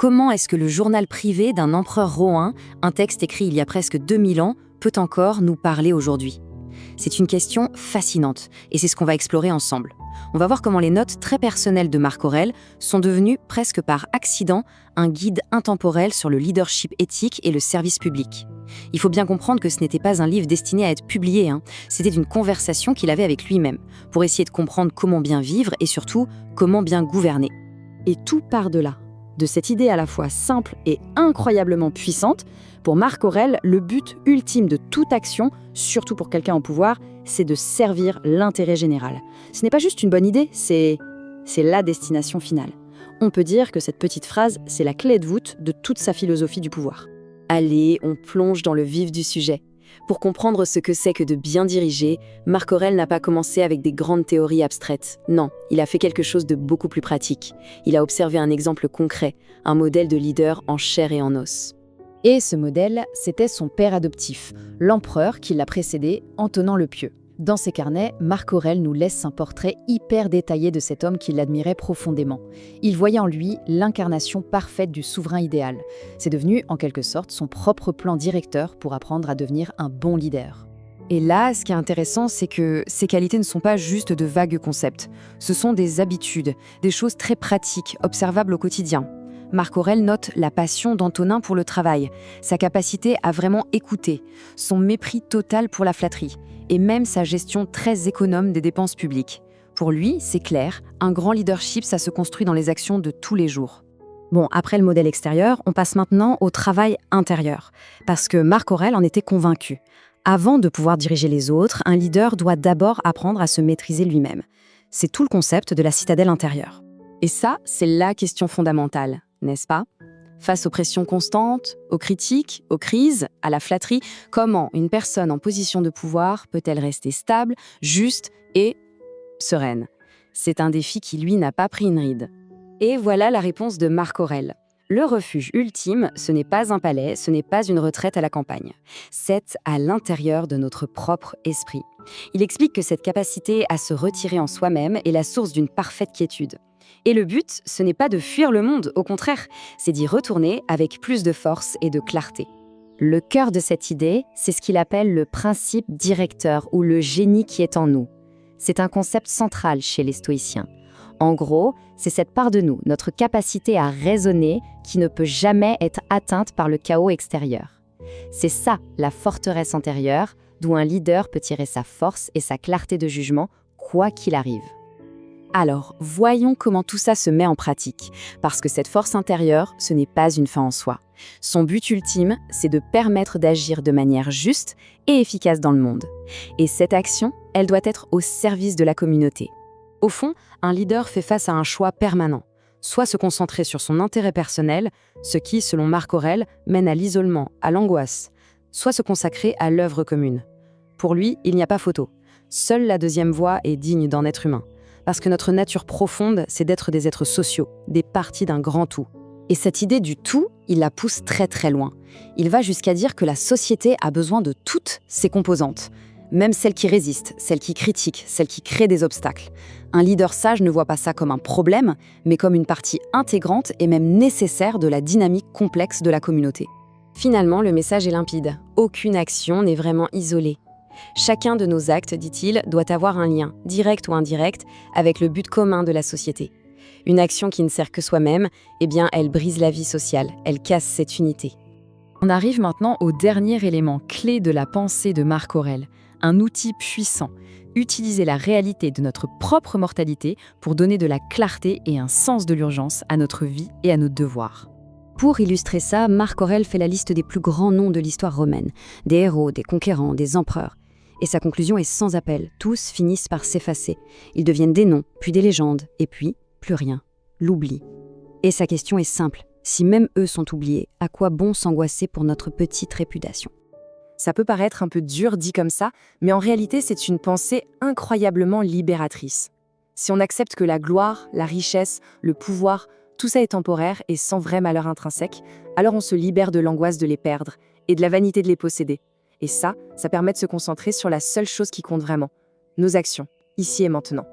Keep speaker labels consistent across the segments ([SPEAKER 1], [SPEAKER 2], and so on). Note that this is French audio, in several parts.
[SPEAKER 1] Comment est-ce que le journal privé d'un empereur romain, un texte écrit il y a presque 2000 ans, peut encore nous parler aujourd'hui? C'est une question fascinante et c'est ce qu'on va explorer ensemble. On va voir comment les notes très personnelles de Marc Aurèle sont devenues presque par accident un guide intemporel sur le leadership éthique et le service public. Il faut bien comprendre que ce n'était pas un livre destiné à être publié, C'était une conversation qu'il avait avec lui-même, pour essayer de comprendre comment bien vivre et surtout comment bien gouverner. Et tout part de là, de cette idée à la fois simple et incroyablement puissante. Pour Marc Aurèle, le but ultime de toute action, surtout pour quelqu'un au pouvoir, c'est de servir l'intérêt général. Ce n'est pas juste une bonne idée, c'est la destination finale. On peut dire que cette petite phrase, c'est la clé de voûte de toute sa philosophie du pouvoir. Allez, on plonge dans le vif du sujet. Pour comprendre ce que c'est que de bien diriger, Marc Aurèle n'a pas commencé avec des grandes théories abstraites. Non, il a fait quelque chose de beaucoup plus pratique. Il a observé un exemple concret, un modèle de leader en chair et en os. Et ce modèle, c'était son père adoptif, l'empereur qui l'a précédé, Antonin le Pieux. Dans ses carnets, Marc Aurèle nous laisse un portrait hyper détaillé de cet homme qu'il admirait profondément. Il voyait en lui l'incarnation parfaite du souverain idéal. C'est devenu, en quelque sorte, son propre plan directeur pour apprendre à devenir un bon leader. Et là, ce qui est intéressant, c'est que ces qualités ne sont pas juste de vagues concepts. Ce sont des habitudes, des choses très pratiques, observables au quotidien. Marc Aurèle note la passion d'Antonin pour le travail, sa capacité à vraiment écouter, son mépris total pour la flatterie, et même sa gestion très économe des dépenses publiques. Pour lui, c'est clair, un grand leadership, ça se construit dans les actions de tous les jours. Bon, après le modèle extérieur, on passe maintenant au travail intérieur, parce que Marc Aurèle en était convaincu. Avant de pouvoir diriger les autres, un leader doit d'abord apprendre à se maîtriser lui-même. C'est tout le concept de la citadelle intérieure. Et ça, c'est la question fondamentale, n'est-ce pas ? Face aux pressions constantes, aux critiques, aux crises, à la flatterie, comment une personne en position de pouvoir peut-elle rester stable, juste et sereine ? C'est un défi qui, lui, n'a pas pris une ride. Et voilà la réponse de Marc Aurèle. Le refuge ultime, ce n'est pas un palais, ce n'est pas une retraite à la campagne. C'est à l'intérieur de notre propre esprit. Il explique que cette capacité à se retirer en soi-même est la source d'une parfaite quiétude. Et le but, ce n'est pas de fuir le monde, au contraire, c'est d'y retourner avec plus de force et de clarté. Le cœur de cette idée, c'est ce qu'il appelle le principe directeur ou le génie qui est en nous. C'est un concept central chez les stoïciens. En gros, c'est cette part de nous, notre capacité à raisonner, qui ne peut jamais être atteinte par le chaos extérieur. C'est ça, la forteresse intérieure, d'où un leader peut tirer sa force et sa clarté de jugement, quoi qu'il arrive. Alors, voyons comment tout ça se met en pratique, parce que cette force intérieure, ce n'est pas une fin en soi. Son but ultime, c'est de permettre d'agir de manière juste et efficace dans le monde. Et cette action, elle doit être au service de la communauté. Au fond, un leader fait face à un choix permanent. Soit se concentrer sur son intérêt personnel, ce qui, selon Marc Aurèle, mène à l'isolement, à l'angoisse, soit se consacrer à l'œuvre commune. Pour lui, il n'y a pas photo. Seule la deuxième voie est digne d'un être humain. Parce que notre nature profonde, c'est d'être des êtres sociaux, des parties d'un grand tout. Et cette idée du tout, il la pousse très très loin. Il va jusqu'à dire que la société a besoin de toutes ses composantes, même celles qui résistent, celles qui critiquent, celles qui créent des obstacles. Un leader sage ne voit pas ça comme un problème, mais comme une partie intégrante et même nécessaire de la dynamique complexe de la communauté. Finalement, le message est limpide. Aucune action n'est vraiment isolée. Chacun de nos actes, dit-il, doit avoir un lien, direct ou indirect, avec le but commun de la société. Une action qui ne sert que soi-même, elle brise la vie sociale, elle casse cette unité. On arrive maintenant au dernier élément clé de la pensée de Marc Aurèle, un outil puissant, utiliser la réalité de notre propre mortalité pour donner de la clarté et un sens de l'urgence à notre vie et à nos devoirs. Pour illustrer ça, Marc Aurèle fait la liste des plus grands noms de l'histoire romaine, des héros, des conquérants, des empereurs. Et sa conclusion est sans appel, tous finissent par s'effacer. Ils deviennent des noms, puis des légendes, et puis plus rien, l'oubli. Et sa question est simple, si même eux sont oubliés, à quoi bon s'angoisser pour notre petite réputation ? Ça peut paraître un peu dur dit comme ça, mais en réalité c'est une pensée incroyablement libératrice. Si on accepte que la gloire, la richesse, le pouvoir, tout ça est temporaire et sans vrai malheur intrinsèque, alors on se libère de l'angoisse de les perdre et de la vanité de les posséder. Et ça permet de se concentrer sur la seule chose qui compte vraiment, nos actions, ici et maintenant.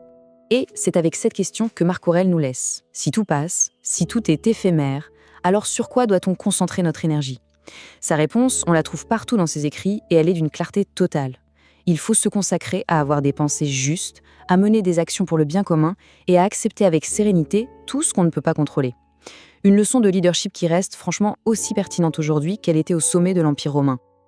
[SPEAKER 1] Et c'est avec cette question que Marc Aurèle nous laisse. Si tout passe, si tout est éphémère, Alors sur quoi doit-on concentrer notre énergie? Sa réponse, on la trouve partout dans ses écrits et elle est d'une clarté totale. Il faut se consacrer à avoir des pensées justes, à mener des actions pour le bien commun et à accepter avec sérénité tout ce qu'on ne peut pas contrôler. Une leçon de leadership qui reste franchement aussi pertinente aujourd'hui qu'elle était au sommet de l'Empire romain.